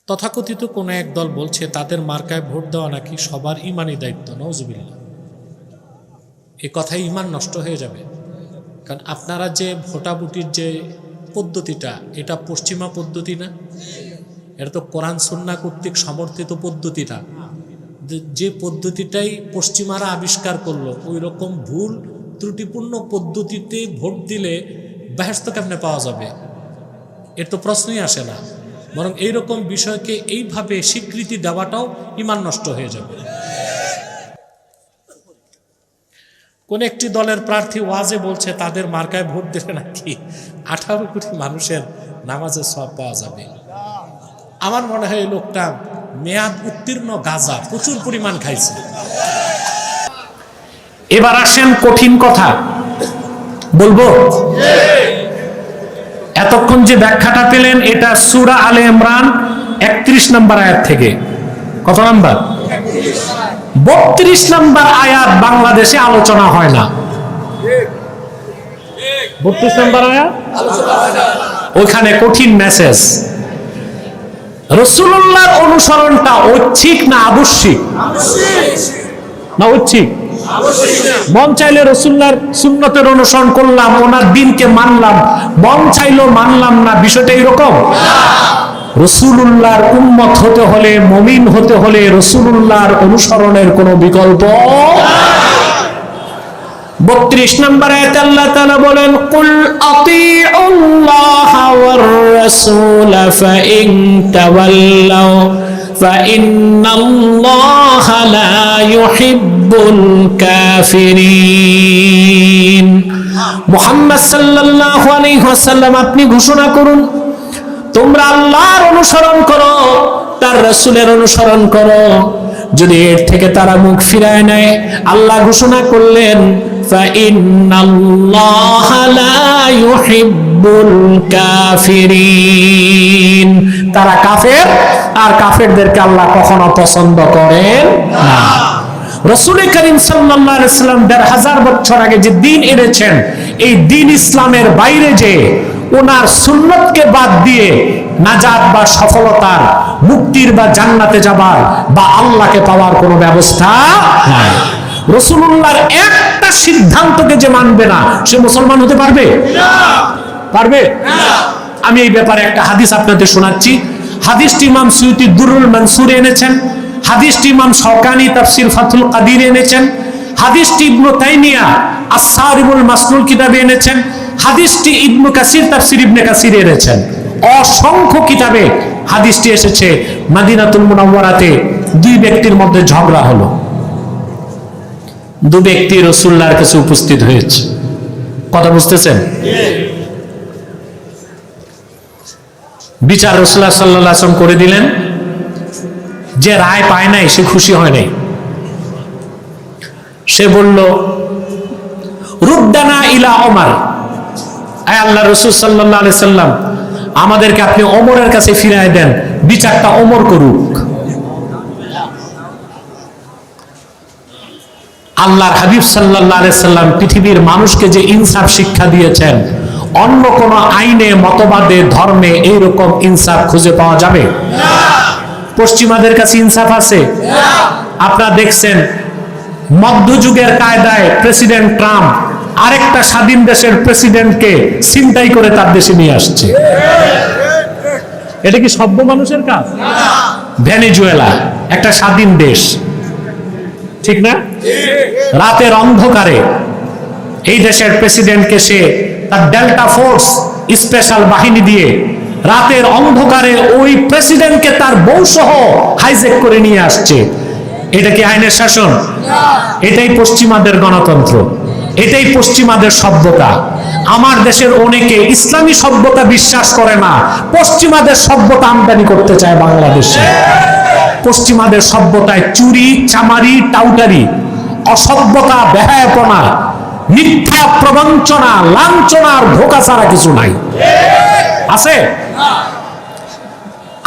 তথাকথিত কোনো এক দল বলছে তাদের মার্কায় ভোট দেওয়া নাকি সবার ইমানি দায়িত্ব। নওজুবিল্লাহ, এ কথায় ইমান নষ্ট হয়ে যাবে। কারণ আপনারা যে ভোটাভুটির যে পদ্ধতিটা, এটা পশ্চিমা পদ্ধতি না, এটা তো কোরআন সুন্নাহ কর্তৃক সমর্থিত পদ্ধতি না। যে পদ্ধতিটাই পশ্চিমারা আবিষ্কার করলো, ওই রকম ভুল ত্রুটিপূর্ণ পদ্ধতিতে ভোট দিলে বেহেশত কেমনে পাওয়া যাবে? এর তো প্রশ্নই আসে না। বরং এইরকম বিষয়কে এইভাবে স্বীকৃতি দেওয়াটাও ইমান নষ্ট হয়ে যাবে। কোন একটি দলের প্রার্থী ওয়াজে বলছে তাদের মার্কায় ভোট দিলে নাকি 18 কোটি মানুষের নামাজের সওয়াব পাওয়া যাবে। আমার মনে হয় এই লোকটা মেয়াদ উত্তীর্ণ গাঁজা প্রচুর পরিমাণ খাইছে। এবার আসেন কঠিন কথা বলবো। এতক্ষণ যে ব্যাখ্যাটা পেলেন এটা সূরা আলে ইমরান 31 নম্বর আয়াত থেকে। কত নাম্বার? 32 নম্বর আয়াত বাংলাদেশে আলোচনা হয় না। 32 নম্বর আয়াত ওখানে কঠিন মেসেজ। রাসূলুল্লাহর অনুসরণটা ঐচ্ছিক না আবশ্যিক? না ঐচ্ছিক। মন চাইলে রাসূলুল্লাহর সুন্নতের অনুসরণ করলাম, ওনার দ্বীনকে মানলাম, মন চাইলো মানলাম না, বিষয়টা এরকম না। রাসূলুল্লাহর উম্মত হতে হলে, মুমিন হতে হলে রাসূলুল্লাহর অনুসরণের কোনো বিকল্প নাই। 32 নম্বর আয়াতে আল্লাহ তাআলা বলেন, কুল আতিউল্লাহ ওয়ার রাসূল ফাইন তাওয়াল্লাউ ফাইন্নাল্লাহা লা ইউহিব্বুল কাফিরিন। মুহাম্মদ সাল্লাল্লাহু আলাইহি ওয়াসাল্লাম আপনি ঘোষণা করুন, তোমরা আল্লাহর অনুসরণ করো, তার রাসূলের অনুসরণ করো। যদি এর থেকে তারা মুখ ফিরায় নেয়, আল্লাহ ঘোষণা করলেন ফাইন্নাল্লাহা লা ইউহিব্বুল কাফিরিন। তারা কাফের, আর কাফেরদেরকে আল্লাহ কখনো পছন্দ করেন না। রাসূল করিম সাল্লাল্লাহু আলাইহি ওয়াসাল্লাম ১৫০০ বছর আগে যে দ্বীন এনেছেন, এই দ্বীন ইসলামের বাইরে যে ওনার সুন্নতকে বাদ দিয়ে নাজাত বা সফলতার, মুক্তির বা জান্নাতে যাবার বা আল্লাহকে পাওয়ার কোনো ব্যবস্থা নাই। রাসূলুল্লাহর একটা সিদ্ধান্তকে যে মানবে না, সে মুসলমান হতে পারবে না? পারবে না। আমি এই ব্যাপারে একটা হাদিস আপনাদের শোনাচ্ছি। হাদিসটি ইমাম সুয়ুতী দুরুল মানসুরে এনেছেন, হাদিসটি ইমাম শাওকানি তাফসীর ফাথুল কাদিরে এনেছেন, হাদিসটি ইবনে তাইমিয়া আস-সারিমুল মাসলুল কিতাবে এনেছেন, হাদিসটি ইবনে কাসির তাফসীর ইবনে কাসিরে এনেছেন। অসংখ্য কিতাবে হাদিসটি এসেছে। মদিনাতুল মুনাওয়ারাতে দুই ব্যক্তির মধ্যে ঝগড়া হলো। দুই ব্যক্তি রাসূলুল্লাহর কাছে উপস্থিত হয়েছে। কথা বুঝতেছেন? বিচার রাসূলুল্লাহ সাল্লাল্লাহু আলাইহি ওয়াসাল্লাম করে দিলেন। যে রায় পায় নাই সে খুশি হয় নাই। সে বলল, রুদ্দানা ইলা ওমর, আয় আল্লাহর রাসূল সাল্লাল্লাহু আলাইহি ওয়াসাল্লাম, আমাদেরকে আপনি ওমরের কাছে ফিরিয়ে দেন, বিচারটা ওমর করুক। আল্লাহর হাবিব সাল্লাল্লাহু আলাইহি ওয়াসাল্লাম পৃথিবীর মানুষকে যে ইনসাফ শিক্ষা দিয়েছেন, অন্য কোন আইনে, মতবাদে, ধর্মে এইরকম ইনসাফ খুঁজে পাওয়া যাবে না। পশ্চিমাদের কাছে ইনসাফ আছে? আপনারা দেখছেন মধ্যযুগের কায়দায় প্রেসিডেন্ট ট্রাম্প আরেকটা স্বাধীন দেশের প্রেসিডেন্টকে ছিনতাই করে তার দেশে নিয়ে আসছে। এটা কি সভ্য মানুষের কাজ? ভেনেজুয়েলা একটা স্বাধীন দেশ, ঠিক না? রাতের অন্ধকারে এই দেশের প্রেসিডেন্টকে সে তার ডেল্টা ফোর্স স্পেশাল বাহিনী দিয়ে রাতের অন্ধকারে ওই প্রেসিডেন্টকে তার বউ সহ হাইজ্যাক করে নিয়ে আসছে। এটা কি আইনের শাসন? এটাই পশ্চিমাদের গণতন্ত্র, এটাই পশ্চিমাদের সভ্যতা। আমার দেশের অনেকে ইসলামী সভ্যতা বিশ্বাস করে না, পশ্চিমাদের সভ্যতা আমদানি করতে চায় বাংলাদেশে। পশ্চিমাদের সভ্যতায় চুরি, চামারি, টাউটারি, অসভ্যতা, বেহায়াপনা, মিথ্যা প্রবঞ্চনা, লাঞ্ছনার ধোঁকা ছাড়া কিছু নাই। আছে?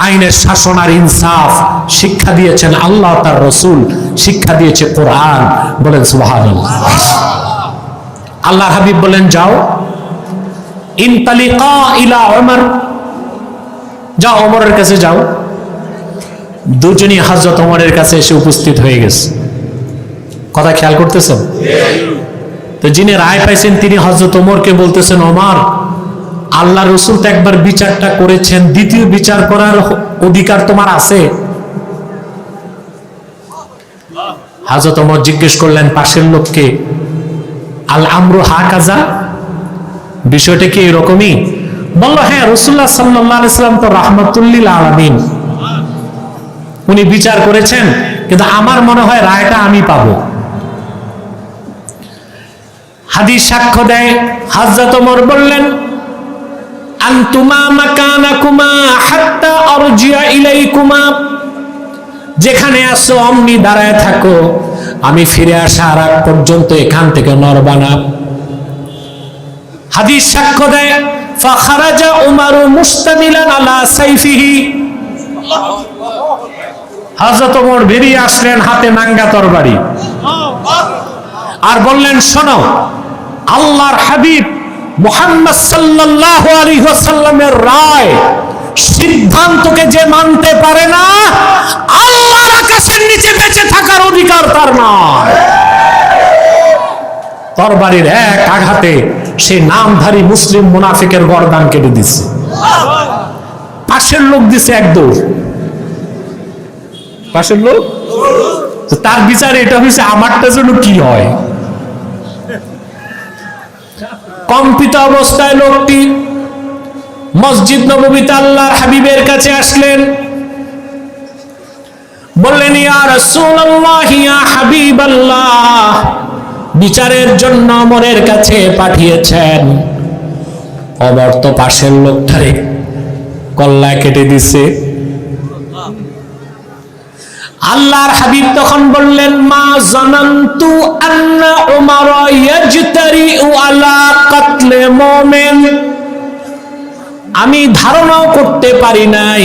আইনের শাসন আর ইনসাফ শিক্ষা দিয়েছেন আল্লাহ, তার রাসূল শিক্ষা দিয়েছে কোরআন। বলেন সুবহানাল্লাহ। আল্লাহর হাবিব বলেন, যাও ইনতালিকা ইলা ওমর, যাও ওমরের কাছে যাও। দুজনই হযরত ওমরের কাছে এসে উপস্থিত হয়ে গেছে। কথা খেয়াল করতেছেন? তো যিনি রায় পাইছেন তিনি হযরত ওমরকে বলতেছেন, ওমর, আল্লাহ রসুল তো একবার বিচারটা করেছেন, দ্বিতীয় বিচার করার অধিকার তোমার আছে? হযরত ওমর জিজ্ঞেস করলেন পাশের লোককে, আল আমরু হাকাযা, বিষয়টা কি এরকমই? বলল, হ্যাঁ, রাসূলুল্লাহ সাল্লাল্লাহু আলাইহি ওয়াসাল্লাম তো রাহমাতুল লিল আলামিন, উনি বিচার করেছেন, কিন্তু আমার মনে হয় রায়টা আমি পাবো। হাদিস সাক্ষ্য দেয়, হযরত ওমর বললেন, আনতুমা মাকানাকুমা হাত্তা আরজিয়া ইলাইকুমা, যেখানে আছো অমনি দাঁড়ায় থাকো, আমি ফিরে আসার আগ পর্যন্ত এখান থেকে নড়বা না। হাদিস সাক্ষ্য দেয়, ফাখারাজা উমারু মুস্তামিলান আলা সাইফিহি, হযরত ওমর বেরিয়ে আসলেন হাতে নাঙ্গা তরবারি, আর বললেন, শোনো, আল্লাহর হাবিব মুহাম্মদ সাল্লাল্লাহু আলাইহি ওয়াসাল্লামের রায় সিদ্ধান্তকে যে মানতে পারে না, আল্লাহর আকাশের নিচে বেঁচে থাকার অধিকার তার নয়। তরবারির এক আঘাতে সেই নামধারী মুসলিম মুনাফিকের গর্দান কেটে দিচ্ছে। পাশের লোক দিছে এক দৌড়, পাশের লোক, তার বিচার এটা হয়েছে আমারটা যেন কি হয়। কম্পিত অবস্থায় লোকটি মসজিদ নববীতে আল্লাহর হাবিবের কাছে আসলেন, বললেন, ইয়া রাসূলুল্লাহ, ইয়া হাবিবাল্লাহ, বিচারের জন্য ওমরের কাছে পাঠিয়েছেন। ওমর তো পাশের লোকটারে কল্লা কেটে দিছে। আল্লাহর হাবিব তখন বললেন, মা জানান্তু আন্না উমর ইয়াজতারিউ আলা কাতলে মুমিন, আমি ধারণাও করতে পারি নাই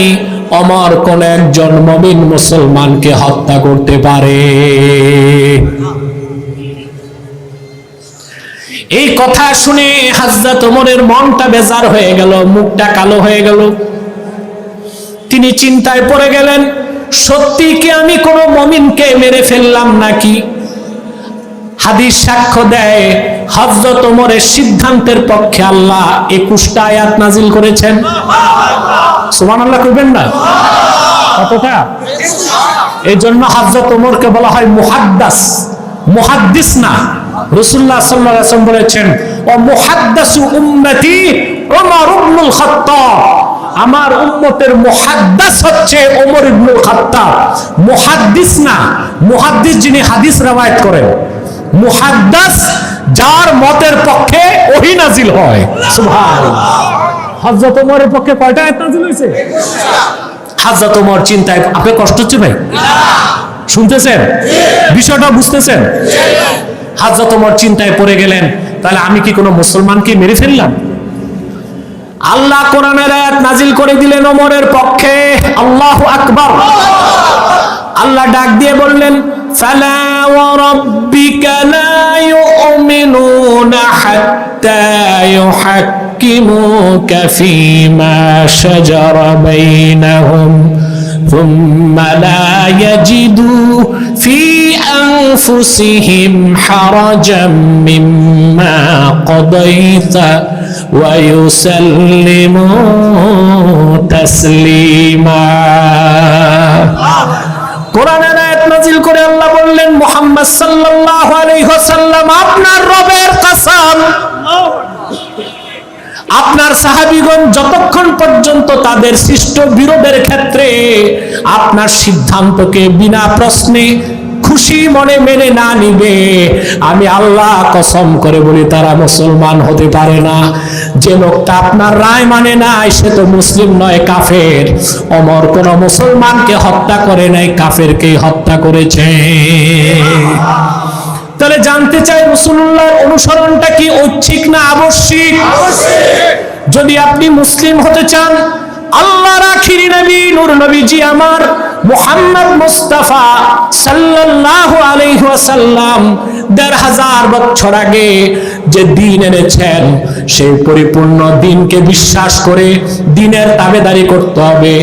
ওমর কোন একজন মুমিন মুসলমানকে হত্যা করতে পারে। এই কথা শুনে হযরত ওমরের মনটা বেজার হয়ে গেল, মুখটা কালো হয়ে গেল। তিনি চিন্তায় পড়ে গেলেন, সত্যি কি আমি কোন মুমিনকে মেরে ফেললাম নাকি? হাদিস সাক্ষ্য দেয়, হযরত ওমরের সিদ্ধান্তের পক্ষে আল্লাহ 21টা আয়াত নাজিল করেছেন। সুবহানাল্লাহ কইবেন না? কতটা? এই জন্য হযরত ওমরকে বলা হয় মুহাদ্দাস, মুহাদ্দিস না। রাসূলুল্লাহ সাল্লাল্লাহু আলাইহি ওয়াসাল্লাম বলেছেন, ও মুহাদ্দাসু উম্মতি ওমর ইবনুল খাত্তাব, আমার উম্মতের মুহাদ্দিস হচ্ছে ওমর ইবনুল খাত্তাব। মুহাদ্দিস না, মুহাদ্দিস যিনি হাদিস রওয়ায়াত করেন, মুহাদ্দিস যার মতের পক্ষে ওহী নাজিল হয়। সুবহানাল্লাহ। হযরত ওমরের পক্ষে কয়টা আয়াত নাজিল হয়েছে? হযরত ওমর চিন্তায়, আপনার কষ্ট হচ্ছে ভাই? শুনতেছেন? বিষয়টা বুঝতেছেন? হযরত ওমর চিন্তায় পড়ে গেলেন, তাহলে আমি কি কোনো মুসলমানকে মেরে ফেললাম? আল্লাহ কোরআনের আয়াত নাজিল করে দিলেন ওমরের পক্ষে। আল্লাহু আকবার। আল্লাহ ডাক দিয়ে বললেন, ফালা ওয়া রাব্বিকা লা ইউমিনুনা হাত্তা ইউহাক্কিমুকা ফীমা শাজারা বাইনাহুম ثم لا يجدوا في أنفسهم حرجا مما قضيت ويسلموا تسليما। কোরআনের আয়াত নাজিল করে আল্লাহ বললেন, মুহাম্মদ সাল্লাল্লাহু আলাইহি ওয়াসাল্লাম, আপনার রবের কসম, আপনার সাহাবীগণ যতক্ষণ পর্যন্ত তাদের সৃষ্ট বিরোধের ক্ষেত্রে আপনার সিদ্ধান্তকে বিনা প্রশ্নে খুশি মনে মেনে না নিবে, আমি আল্লাহ কসম করে বলি তারা মুসলমান হতে পারে না। যে লোকটা আপনার রায় মানে নাই সে তো মুসলিম নয়, কাফের। ওমর কোন মুসলমানকে হত্যা করে নাই, কাফেরকেই হত্যা করেছে। তাহলে জানতে চাই রাসূলুল্লাহর অনুসরণটা কি ঐচ্ছিক না আবশ্যিক? যদি আপনি মুসলিম হতে চান, আল্লাহর আখিরি নবী নূর নবীজি আমার মুহাম্মদ মুস্তাফা সাল্লাল্লাহু আলাইহি ওয়াসাল্লাম 1500 বছর আগে যে দ্বীন এনেছেন সেই পরিপূর্ণ দ্বীনকে বিশ্বাস করে দ্বীনের তাবেদারি করতে হবে,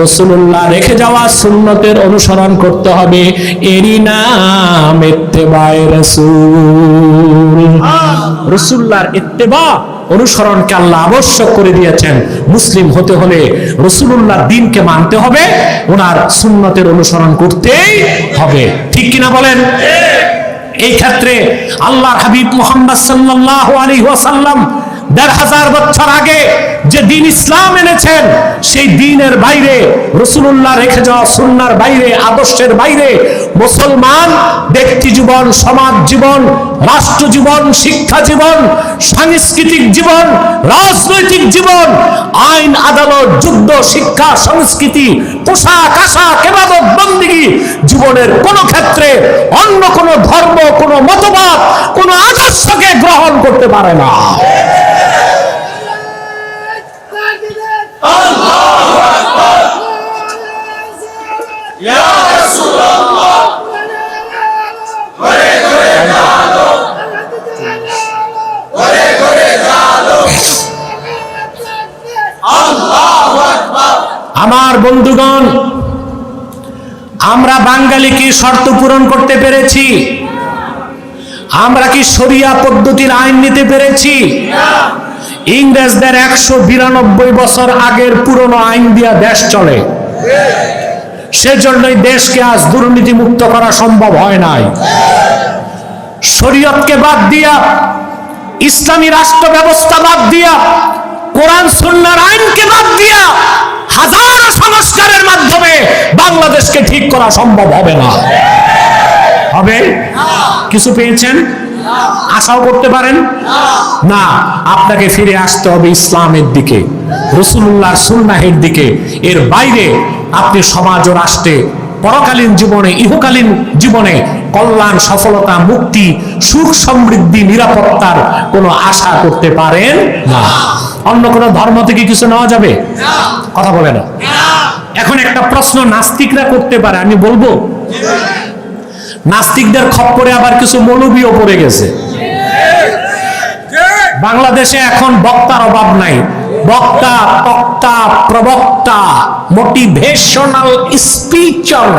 রাসূলুল্লাহ রেখে যাওয়া সুন্নতের অনুসরণ করতে হবে। এরই নাম ইত্তেবায়ে রাসূল। রাসূলুল্লাহর ইত্তেবা অনুসরণকে আল্লাহ আবশ্যক করে দিয়েছেন। মুসলিম হতে হলে রাসূলুল্লাহর দ্বীনকে মানতে হবে, ওনার সুন্নতের অনুসরণ করতেই হবে। ঠিক কিনা বলেন? এই ক্ষেত্রে আল্লাহর হাবিব মুহাম্মদ সাল্লাল্লাহু আলাইহি ওয়াসাল্লাম 1500 বছর আগে যে দ্বীন ইসলাম এনেছেন সেই দ্বীনের বাইরে, রাসূলুল্লাহ রেখে যাওয়া সুন্নাহর বাইরে, আদর্শের বাইরে মুসলমান ব্যক্তি জীবন, সমাজ জীবন, রাষ্ট্র জীবন, শিক্ষা জীবন, সাংস্কৃতিক জীবন, রাজনৈতিক জীবন, আইন আদালত, যুদ্ধ, শিক্ষা, সংস্কৃতি, পোশাক আশাক, ইবাদত বন্দেগী জীবনের কোন ক্ষেত্রে অন্য কোন ধর্ম, কোন মতবাদ, কোন আদর্শকে গ্রহণ করতে পারে না। আমার বন্ধুগণ, আমরা বাঙালি কি শর্ত পূরণ করতে পেরেছি? আমরা কি শরিয়া পদ্ধতির আইন নিতে পেরেছি? ইংরেজদের 192 বছর আগের পুরনো আইন দিয়া দেশ চলে, সেজন্যই দেশকে আজ দুর্নীতি মুক্ত করা সম্ভব হয় নাই। শরীয়তকে বাদ দিয়া, ইসলামী রাষ্ট্র ব্যবস্থা বাদ দিয়া, কোরআন সুন্নাহর আইনকে বাদ দিয়া হাজারো সংস্কারের মাধ্যমে বাংলাদেশকে ঠিক করা সম্ভব হবে না। হবে? কিছু পেয়েছেন? আশাও করতে পারেন না। আপনাকে ফিরে আসতে হবে ইসলামের দিকে, রাসূলুল্লাহর সুন্নাহের দিকে। এর বাইরে আপনি সমাজ ও রাষ্ট্রে, পরকালীন জীবনে, ইহকালীন জীবনে কল্যাণ, সফলতা, মুক্তি, সুখ, সমৃদ্ধি, নিরাপত্তার কোনো আশা করতে পারেন না। অন্য কোনো ধর্ম থেকে কিছু নেওয়া যাবে? কথা বলে না। এখন একটা প্রশ্ন নাস্তিকরা করতে পারে, আমি বলবো। নাস্তিকদের খপ্পরে আবার কিছু মৌলবীও পড়ে গেছে। বাংলাদেশে এখন বক্তার অভাব নাই। বক্তা, তক্তা, প্রবক্তা, মোটিভেশনাল স্পিচার,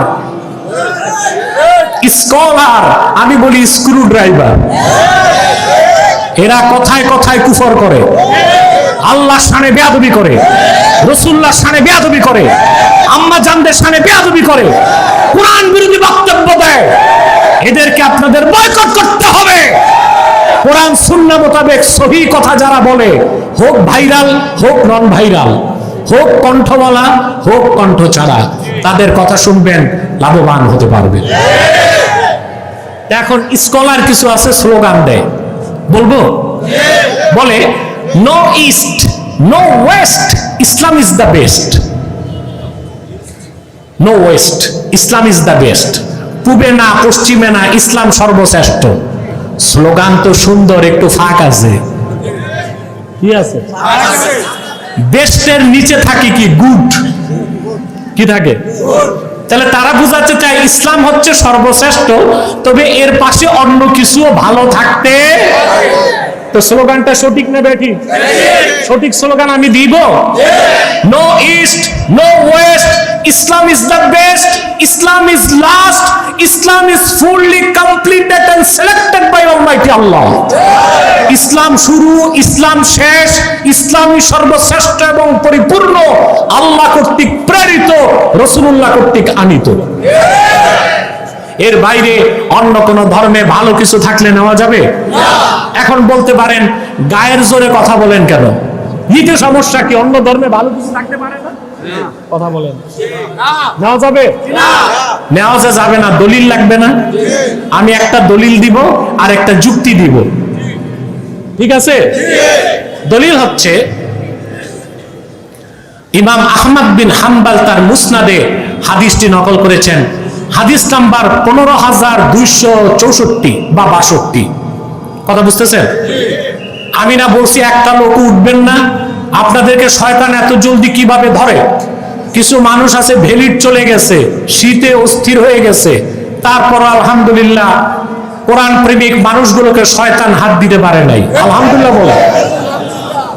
স্কলার, আমি বলি স্ক্রু ড্রাইভার, এরা কথায় কথায় কুফর করে, আল্লাহর শানে বেয়াদবি করে, রাসূলুল্লাহর শানে বেয়াদবি করে, আম্মা জানদের শানে বেয়াদবি করে, কোরআন বিরোধী বক্তব্য দেয়। এদেরকে আপনাদের বয়কট করতে হবে। কোরআন সুন্নাহ মোতাবেক সহি কথা যারা বলে, হোক ভাইরাল, হোক নন ভাইরাল, হোক কণ্ঠওয়ালা, হোক কণ্ঠ ছাড়া, তাদের কথা শুনবেন, লাভবান হতে পারবেন। এখন স্কলার কিছু আছে, স্লোগান দেয়, বলবো? বলে no east, no west, Islam is the best. No west, Islam is the best. পূবে না, পশ্চিমে না, ইসলাম সর্বশ্রেষ্ঠ। স্লোগান তো সুন্দর, একটু ফাঁক আছে। কি আছে? বেস্টের নিচে থাকে কি? গুড। কি থাকে? তাহলে তারা বুঝাতে চায় ইসলাম হচ্ছে সর্বশ্রেষ্ঠ, তবে এর পাশে অন্য কিছুও ভালো থাকতে। তো স্লোগানটা সঠিক না বেঠিক? সঠিক স্লোগান আমি দিব। No east, no west, Islam is the best, Islam is last, Islam is fully completed and selected by almighty Allah. ইসলাম শুরু, ইসলাম শেষ, ইসলামই সর্বশ্রেষ্ঠ এবং পরিপূর্ণ, আল্লাহ কর্তৃক প্রেরিত, রাসূলুল্লাহ কর্তৃক আনিত। এর বাইরে অন্য কোন ধর্মে ভালো কিছু থাকলে নেওয়া যাবে? এখন বলতে পারেন গায়ের জোরে কথা বলেন কেন? নিতে সমস্যা কি? অন্য ধর্মে ভালো কিছু থাকতে পারে না? কথা বলেন, নেওয়া যাবে? নেওয়া যাবে না। দলিল লাগবে না? আমি একটা দলিল দিব আর একটা যুক্তি দিব, ঠিক আছে? দলিল হচ্ছে ইমাম আহমদ বিন হাম্বল তার মুসনাদে হাদিসটি নকল করেছেন। হাদিস নাম্বার 15264 বা 62। কথা বুঝতেছেন? আমি না বলছি একটা লোক উঠবেন না? আপনাদেরকে শয়তান এত জলদি কিভাবে ধরে? কিছু মানুষ আছে ভ্যালিড চলে গেছে, শীতে অস্থির হয়ে গেছে, তারপর আলহামদুলিল্লাহ কোরআন প্রেমিক মানুষগুলোকে শয়তান হাত দিতে পারে নাই। আলহামদুলিল্লাহ বলে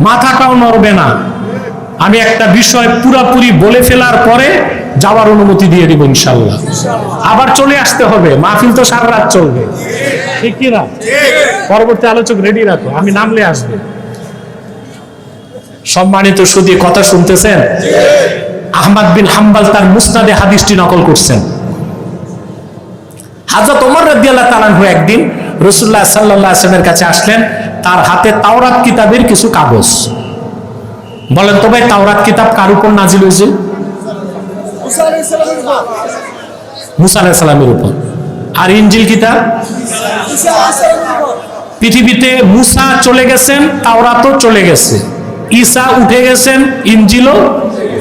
মাথাটাও নড়বে না। আমি একটা বিষয় পুরাপুরি বলে ফেলার পরে যাওয়ার অনুমতি দিয়ে দিব ইনশাআল্লাহ। আবার চলে আসতে হবে, মাহফিল তো সারা রাত চলবে, ঠিক কি না? পরবর্তী আলোচক রেডি রাখো, আমি নামলে আসবে। সম্মানিত সুধী, কথা শুনতেছেন? আহমদ বিন হাম্বল তার মুসনাদে হাদিসটি নকল করছেন। হযরত ওমর রাদিয়াল্লাহু তাআলা আনহু একদিন রাসূলুল্লাহ সাল্লাল্লাহু আলাইহি ওয়াসাল্লামের কাছে আসলেন, তার হাতে তাওরাত কিতাবের কিছু কাগজ। বলেন তো ভাই, তাওরাত কিতাব কার উপর নাজিল হয়েছে? মুসা আলাইহিস সালামের উপর। আর ইনজিল কিতাব? পৃথিবীতে মুসা চলে গেছেন, তাওরাতও চলে গেছে, ঈসা উঠে গেছেন, ইনজিলও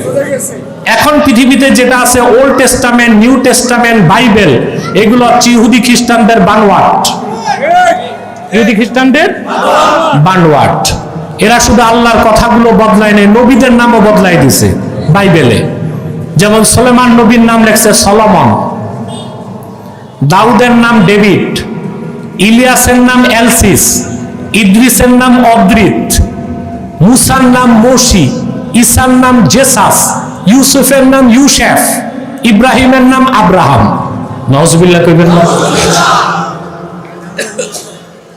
চলে গেছে। এখন পৃথিবীতে যেটা আছে old testament, new testament, Bible, এগুলো হচ্ছে ইহুদি খ্রিস্টানদের বানোয়াট। ইহুদি খ্রিস্টানদের বানোয়াট। এরা শুধু আল্লাহর কথাগুলো বদলায় নেই, নবীদের নামও বদলাই দিছে বাইবেলে। যেমন সুলেমান নবীর নাম লেখছে সলোমন, দাউদের নাম ডেভিড, ইলিয়াসের নাম এলসিস, ইদ্রিসের নাম অদ্রিত, মুসার নাম মোশি, ঈসার নাম জেসাস, ইউসুফের নাম ইউসেফ, ইব্রাহিমের নাম আব্রাহাম। নাউজুবিল্লাহ কইবেন না?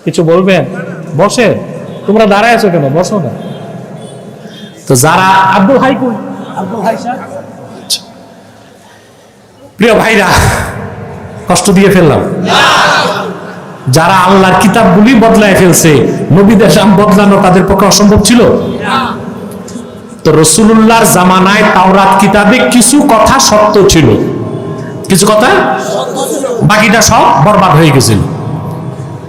কিছু বলবেন? বসে, তোমরা দাঁড়ায় আছো কেন? বসো না। তো যারা আব্দুল হাই কই? আব্দুল হাই সাহেব, প্রিয় ভাইরা, কষ্ট দিয়ে ফেললাম? যারা আল্লাহর কিতাবগুলি বদলায় ফেলছে, নবীদের নাম বদলানো তাদের পক্ষে অসম্ভব ছিল? তো রাসূলুল্লাহর জামানায় তাওরাত কিতাবে কিছু কথা সত্য ছিল, কিছু কথা বাকিটা সব বরবাদ হয়ে গেছিল।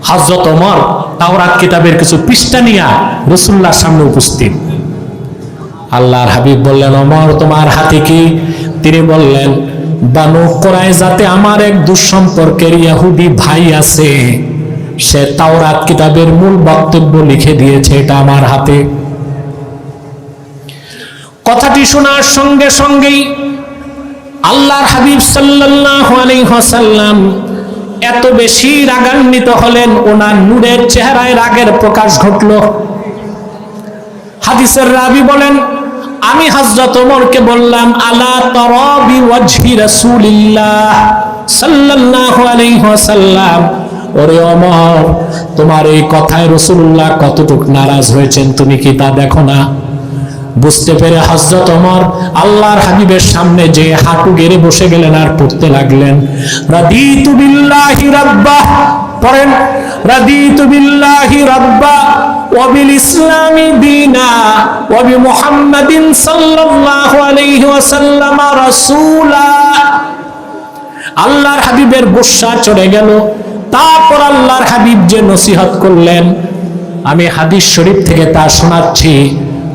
হযরত ওমর তাওরাত কিতাবের কিছু পৃষ্ঠা নিয়ে রাসূলুল্লাহর সামনে উপস্থিত। আল্লাহর হাবিব বললেন, ওমর তোমার হাতে কি? তিনি বললেন, বানু কুরাইজাতে আমার এক দুঃসম্পর্কের ইহুদি ভাই আছে, সে তাওরাত কিতাবের মূল বক্তব্য লিখে দিয়েছে, এটা আমার হাতে। কথাটি শোনার সঙ্গে সঙ্গেই আল্লাহর হাবিব সাল্লাল্লাহু আলাইহি ওয়াসাল্লাম এত বেশি রাগান্বিত হলেন, ওনার নূরের চেহারায় রাগের প্রকাশ ঘটল। হাদিসের রাবী বলেন, আমি হযরত ওমরকে বললাম, আলা তারা বিওয়াজহি রাসূলিল্লাহ সাল্লাল্লাহু আলাইহি ওয়াসাল্লাম, ওরে ওমর, তোমার এই কথায় রাসূলুল্লাহ কতটুকু নারাজ হয়েছেন তুমি কি তা দেখো না? বুঝতে পেরে হযরত ওমর আল্লাহর হাবিবের সামনে যে হাঁটু গেড়ে বসে গেলেন আর পড়তে লাগলেন, রাদিতু বিল্লাহি রাব্বা, পড়েন, রাদিতু বিল্লাহি রাব্বা ওয়া বিল ইসলামি দীনা ওয়া বি মুহাম্মাদিন সাল্লাল্লাহু আলাইহি ওয়াসাল্লাম রাসূলা। আল্লাহর হাবিবের গোসা চড়ে গেল। তারপর আল্লাহর হাবিব যে নসিহত করলেন, আমি হাদিস শরীফ থেকে তা শোনাচ্ছি,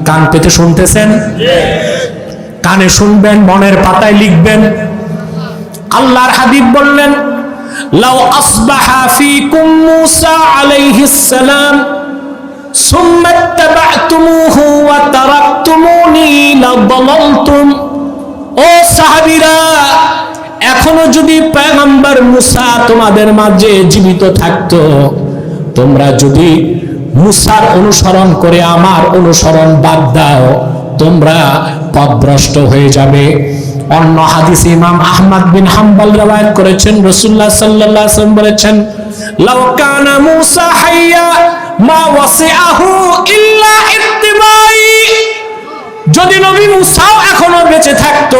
কান পেতে শুনতেছেন? কানে শুনবেন, মনের পাতায় লিখবেন। আল্লাহর হাবিব বললেন, লাউ আসবাহা ফীকুম মূসা আলাইহিস সালাম সুম্মা ইত্তাবা'তুমুহু ওয়া তারাকতুমুনি লাদালালতুম। ও সাহাবীরা, এখনো যদি পয়গম্বর মূসা তোমাদের মাঝে জীবিত থাকতো, তোমরা যদি মুসার অনুসরণ করে আমার অনুসরণ বাদ দাও, তোমরা পথভ্রষ্ট হয়ে যাবে। অন্য হাদিসে ইমাম আহমদ বিন হাম্বল রওয়ায়াত করেছেন, রাসূলুল্লাহ সাল্লাল্লাহু আলাইহি ওয়াসাল্লাম বলেছেন, লাউ কানা মূসা হাইয়া মা ওয়াসিআহু ইল্লা ইত্তিবাই। যদি নবী মূসাও এখনো বেঁচে থাকতো,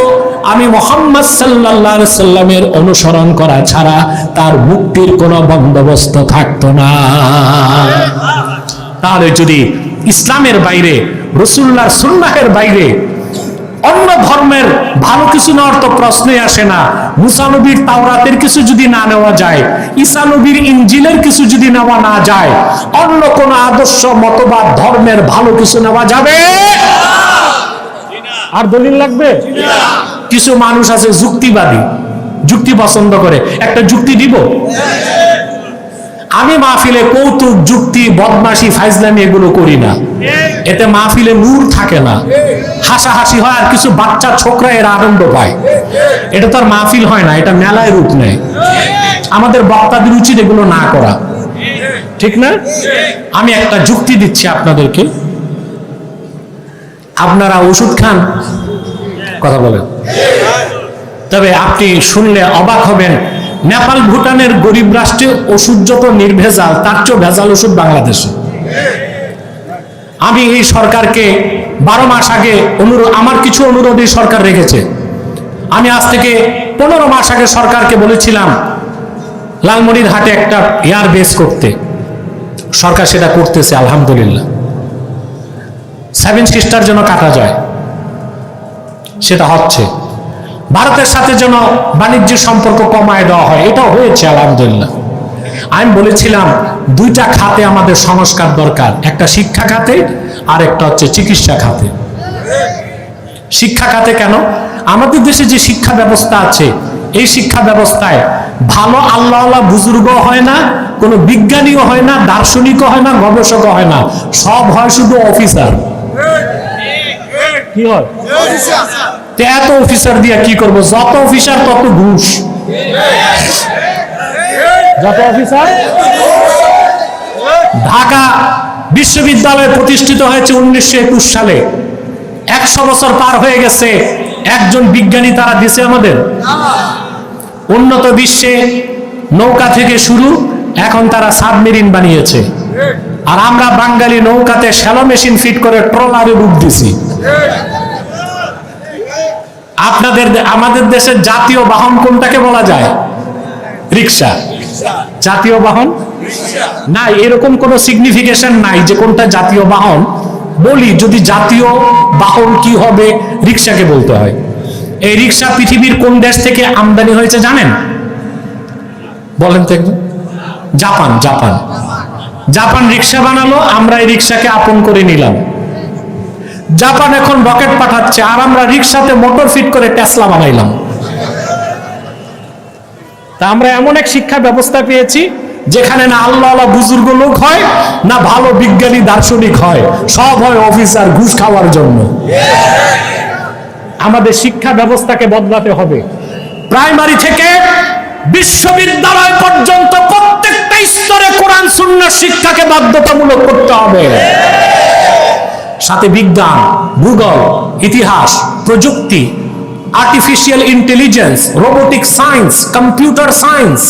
আমি মুহাম্মদ সাল্লাল্লাহু আলাইহি ওয়াসাল্লামের অনুসরণ করা ছাড়া তার মুক্তির কোনো বন্দোবস্ত থাকতো না। তাহলে যদি ইসলামের বাইরে, রাসূলুল্লাহর সুন্নাহের বাইরে অন্য ধর্মের ভালো কিছু নেওয়ার তো প্রশ্নই আসে না। মুসা নবীর তাওরাতের কিছু যদি না নেওয়া যায়, ঈসা নবীর ইনজিলের কিছু যদি নেওয়া না যায়, অন্য কোন আদর্শ, মতবাদ, ধর্মের ভালো কিছু নেওয়া যাবে? আর দলিল লাগবে? কিছু মানুষ আছে যুক্তিবাদী, যুক্তি পছন্দ করে। একটা যুক্তি দিব? আমি মাহফিলে কৌতুক, যুক্তি, বদমাশি, ফাইজলামি এগুলো করি না। এতে মাহফিলে নূর থাকে না, হাসাহাসি হয়, আর কিছু বাচ্চা ছোকরা এরা আনন্দ পায়। এটা তো আর মাহফিল হয় না, এটা মেলায় রূপ নেয়। আমাদের বক্তাদের উচিত এগুলো না করা, ঠিক না? আমি একটা যুক্তি দিচ্ছি আপনাদেরকে, আপনারা ওষুধ খান, কথা বলেন, তবে আপনি শুনলে অবাক হবেন, নেপাল ভুটানের গরিব রাষ্ট্রে ওষুধ যত নির্ভেজাল, তার চেয়ে ভেজাল ওষুধ বাংলাদেশে। আমি এই সরকারকে 12 মাস আগে আমার কিছু অনুরোধ এই সরকার রেখেছে। আমি আজ থেকে 15 মাস আগে সরকারকে বলেছিলাম লালমনিরহাটে একটা এয়ার বেস করতে। সরকার সেটা করতেছে আলহামদুলিল্লাহ। 7 সিস্টার যেন কাটা যায়, সেটা হচ্ছে। ভারতের সাথে যেন বাণিজ্য সম্পর্ক কমায় দেওয়া হয়, এটাও হয়েছে আলহামদুলিল্লাহ। আমি বলেছিলাম 2টা খাতে আমাদের সংস্কার দরকার, একটা শিক্ষা খাতে আর একটা হচ্ছে চিকিৎসা খাতে। শিক্ষা খাতে কেন? আমাদের দেশে যে শিক্ষা ব্যবস্থা আছে, এই শিক্ষা ব্যবস্থায় ভালো আল্লাহওয়ালা বুজুর্গ হয় না, কোনো বিজ্ঞানীও হয় না, দার্শনিকও হয় না, গবেষকও হয় না, সব হয় শুধু অফিসার। কি হয়? এত অফিসার দিয়ে কি করব? যত অফিসার তত ঘুষ। যত অফিসার। ঢাকা বিশ্ববিদ্যালয় প্রতিষ্ঠিত হয়েছে 1921 সালে। 100 বছর পার হয়ে গেছে, একজন বিজ্ঞানী তারা দিছে আমাদের? উন্নত বিশ্বে নৌকা থেকে শুরু, এখন তারা সাবমেরিন বানিয়েছে, আর আমরা বাঙালি নৌকাতে শ্যালো মেশিন ফিট করে ট্রলারে ডুব দিছি। আমাদের দেশের জাতীয় বাহন কোনটাকে বলা যায়? রিক্সা। জাতীয় বাহন না, এরকম কোন সিগনিফিকেশন নাই যে কোনটা জাতীয় বাহন। বলি যদি জাতীয় বাহন কি হবে, রিক্সাকে বলতে হয়। এই রিক্সা পৃথিবীর কোন দেশ থেকে আমদানি হয়েছে জানেন? বলেন তো একদম। জাপান। জাপান জাপান রিক্সা বানালো, আমরা এই রিক্সাকে আপন করে নিলাম। জাপান এখন রকেট পাঠাচ্ছে, আর আমরা রিক্সাতে মোটর ফিট করে টেসলা বানাইলাম। তা আমরা এমন এক শিক্ষা ব্যবস্থা পেয়েছি যেখানে না আল্লাহওয়ালা বুজুর্গ লোক হয়, না ভালো বিজ্ঞানী দার্শনিক হয়, সব হয় অফিসার ঘুষ খাওয়ার জন্য। আমাদের শিক্ষা ব্যবস্থাকে বদলাতে হবে। প্রাইমারি থেকে বিশ্ববিদ্যালয় পর্যন্ত প্রত্যেকটা স্তরে কোরআন সুন্নাহ শিক্ষাকে বাধ্যতামূলক করতে হবে। সাথে বিজ্ঞান, ভূগোল, ইতিহাস, প্রযুক্তি, artificial intelligence, robotic science, computer science,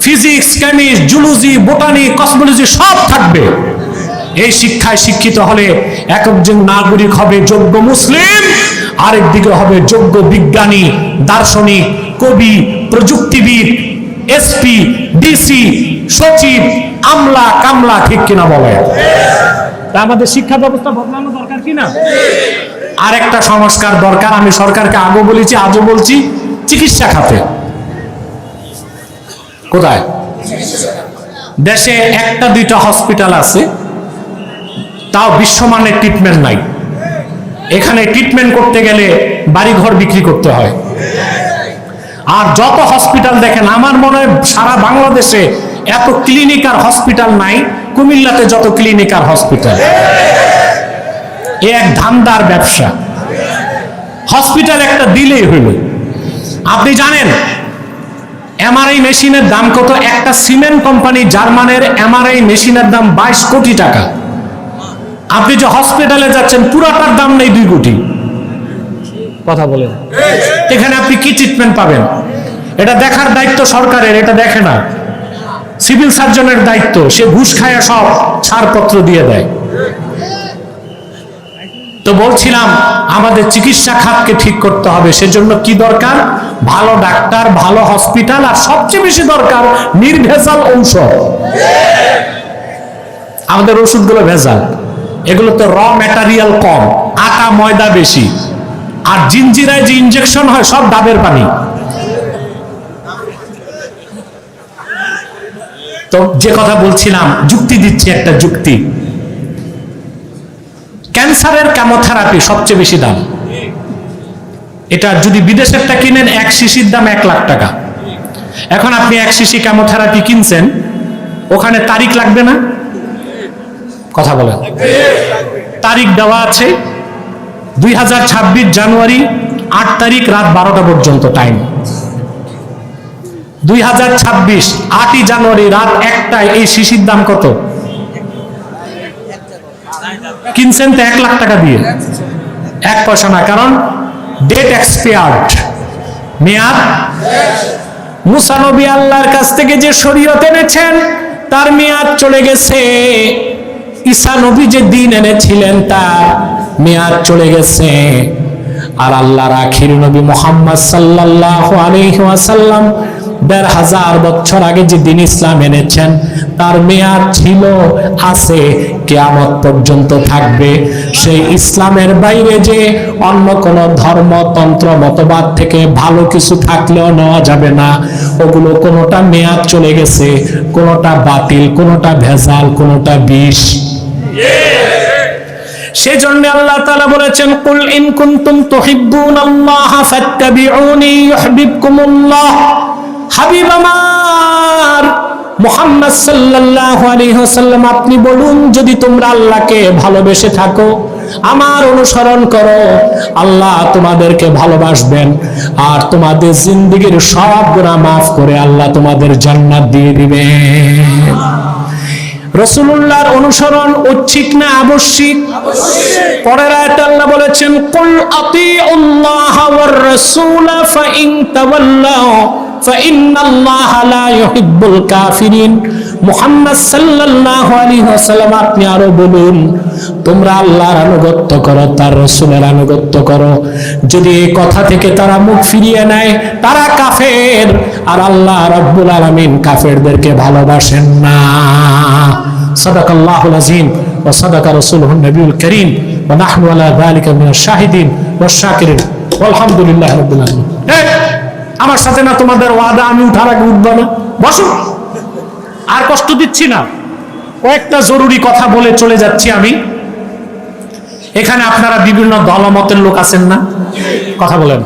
physics, chemistry, zoology, botany, cosmology সব থাকবে। এই শিক্ষায় শিক্ষিত হলে একজন নাগরিক হবে যোগ্য মুসলিম, আরেকদিকে হবে যোগ্য বিজ্ঞানী, দার্শনিক, কবি, প্রযুক্তিবিদ, এসপি, ডিসি, সচিব, আমলা, কামলা, ঠিক কিনা বলে? তা আমাদের শিক্ষা ব্যবস্থা বদলানো দরকার কিনা? আর একটা সংস্কার দরকার, আমি সরকারকে আগে বলেছি, আজও বলছি, চিকিৎসা খাতে। কোথায়? দেশে 1-2টা হসপিটাল আছে, তাও বিশ্বমানের ট্রিটমেন্ট নাই। এখানে ট্রিটমেন্ট করতে গেলে বাড়িঘর বিক্রি করতে হয়। আর যত হসপিটাল দেখেন, আমার মনে হয় সারা বাংলাদেশে এত ক্লিনিক আর হসপিটাল নাই কুমিল্লাতে যত ক্লিনিক আর হসপিটাল। এ এক ধান্দার ব্যবসা। হসপিটাল একটা দিলেই হইল। আপনি জানেন এমআরআই মেশিনের দাম কত? একটা সিমেন্ট কোম্পানি জার্মানের এমআরআই মেশিনের দাম 22 কোটি টাকা। আপনি যে হসপিটালে যাচ্ছেন পুরাটার দাম নেই 2 কোটি। কথা বলেন, এখানে আপনি কি ট্রিটমেন্ট পাবেন? এটা দেখার দায়িত্ব সরকারের, এটা দেখে না। সিভিল সার্জনের দায়িত্ব, সে ঘুষ খায় সব ছাড়পত্র দিয়ে দেয়। তো বলছিলাম আমাদের চিকিৎসা খাতকে ঠিক করতে হবে। সেজন্য কি দরকার? ভালো ডাক্তার, ভালো হসপিটাল, আর সবচেয়ে বেশি দরকার নির্ভেজাল ঔষধ। আমাদের ওষুধগুলো ভেজাল, এগুলো তো র ম্যাটেরিয়াল কম, আটা ময়দা বেশি, আর জিঞ্জিরায় যে ইনজেকশন হয় সব ডাবের পানি। তো যে কথা বলছিলাম, যুক্তি দিচ্ছি, একটা যুক্তি। ক্যান্সারের কেমোথেরাপি সবচেয়ে বেশি দাম। এটা যদি বিদেশেরটা কিনেন 1 শিশির দাম 1 লাখ টাকা। এখন আপনি 1 শিশি কেমোথেরাপি কিনছেন, ওখানে তারিখ লাগবে না? কথা বলেন। তারিখ দেওয়া আছে 2026 জানুয়ারি 8 তারিখ রাত 12টা পর্যন্ত টাইম। 2026 8ই জানুয়ারি রাত 1টায় এই শিশির দাম কত? কিনছেন তো 1 লাখ টাকা দিয়ে, 1 পয়সা না, কারণ ডেট এক্সপায়ার্ড, মেয়াদ। মুসা নবী আল্লাহর কাছ থেকে যে শরীয়ত এনেছেন তার মেয়াদ চলে গেছে। ঈসা নবী যে দিন এনেছিলেন তার মেয়াদ চলে গেছে। আর আল্লাহর আখির নবী মুহাম্মদ সাল্লাল্লাহু আলাইহি ওয়াসাল্লাম 1500 বছর আগে যে দিন ইসলাম এনেছেন তার মেয়াদ ছিল, আছে, কিয়ামত পর্যন্ত থাকবে। সেই ইসলামের বাইরে যে অন্য কোন ধর্মতন্ত্র মতবাদ থেকে ভালো কিছু থাকলেও নেওয়া যাবে না। ওগুলো কোনোটা মেয়াদ চলে গেছে, কোনোটা বাতিল, কোনোটা ভেজাল, কোনোটা বিষ। সেজন্য আল্লাহ তাআলা বলেছেন, কুল ইন কুনতুম তুহিব্বুনাল্লাহ ফাত্তাবিউনি ইউহিব্বুকুমুল্লাহ। হাবিব আমার মুহাম্মদ সাল্লাল্লাহু আলাইহি ওয়াসাল্লাম, আপনি বলুন, যদি তোমরা আল্লাহকে ভালোবেসে থাকো, আমার অনুসরণ করো, আল্লাহ তোমাদেরকে ভালোবাসবেন আর তোমাদের জিন্দেগীর সব গুনাহ মাফ করে আল্লাহ তোমাদের জান্নাত দিয়ে দিবেন। রাসূলুল্লাহর অনুসরণ ঐচ্ছিক না আবশ্যিক? পরের আয়াতে আল্লাহ বলেছেন, কুল আতিউল্লাহ ওয়ার রাসূল ফাইন তাওয়াল্লাউ ফাইন্নাল্লাহা লা ইউহিব্বুল কাফিরিন। মুহাম্মদ সাল্লাল্লাহু আলাইহি ওয়াসাল্লাম, আপনি আরো বলুন, তোমরা আল্লাহর আনুগত্য করো, তার রাসূলের আনুগত্য করো। যদি এই কথা থেকে তারা মুখ ফিরিয়ে নেয় তারা কাফের, আর আল্লাহ রাব্বুল আলামিন কাফেরদেরকে ভালোবাসেন না। সাদাকাল্লাহুল আযীম ওয়া সাদাকা রাসূলুহুন নবিয়ুল কারীম ওয়া নাহনু আলা যালিকা মিনাশ শাহিদিন ওয়াশ শাকিরিন আলহামদুলিল্লাহি রাব্বিল আলামিন। আমার সাথে না তোমাদের ওয়াদা, আমি উঠার আগে উঠবো না। বসো, আর কষ্ট দিচ্ছি না। কয়েকটা জরুরি কথা বলে চলে যাচ্ছি আমি। এখানে আপনারা বিভিন্ন দলমতের লোক আছেন না? কথা বলেন।